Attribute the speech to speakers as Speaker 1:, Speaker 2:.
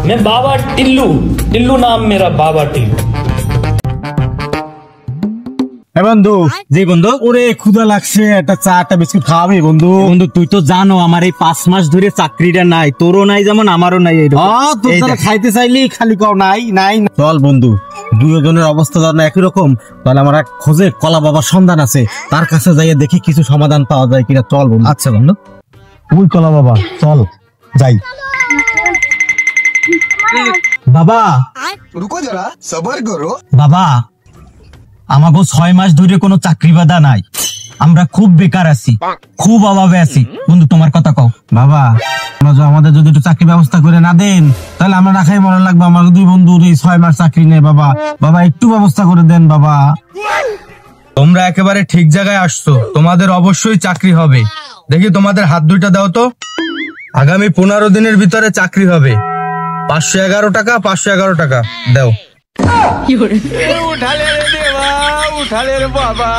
Speaker 1: मैं बाबा टिल्लू, टिल्लू नाम मेरा, बाबा टिल्लू।
Speaker 2: বন্ধু, জি বন্ধু, ওরে ক্ষুধা লাগছে, একটা চা একটা বিস্কুট খাওয়াবি বন্ধু? বন্ধু তুই তো জানো আমার এই 5 মাস ধরে চাকরিটা নাই, তোরও নাই যেমন আমারও নাই। খাইতে চাইলি খালি কও নাই নাই। চল বন্ধু, দুজনের অবস্থা ধর না একই রকম, তাহলে আমার এক খোঁজে কলা বাবার সন্ধান আছে, তার কাছে যাইয়ে দেখি কিছু সমাধান পাওয়া যায় কিনা। চল বন্ধু। আচ্ছা বন্ধু, ওই কলা বাবা, চল যাই। বাবা
Speaker 3: रुको जरा सबर करो।
Speaker 2: বাবা, আমাকে 6 মাস ধরে কোনো চাকরি বাদা নাই, আমরা খুব বেকার আছি, খুব অভাবে আছি। বন্ধু তোমার কথা কও। বাবা আমাদের যদি একটু চাকরি ব্যবস্থা করে না দেন তাহলে আমরা না খাই মনে লাগবে। আমার দুই বন্ধুর এই 6 মাস চাকরি নেই বাবা, বাবা একটু ব্যবস্থা করে দেন বাবা।
Speaker 4: তোমরা একেবারে ঠিক জায়গায় আসছো, তোমাদের অবশ্যই চাকরি হবে। দেখি তোমাদের হাত দুইটা দাও তো। আগামী 15 দিনের ভিতরে চাকরি হবে। 511 টাকা, 511 টাকা দাও।
Speaker 3: उठा ले रे देवा, उठा ले रे बाबा।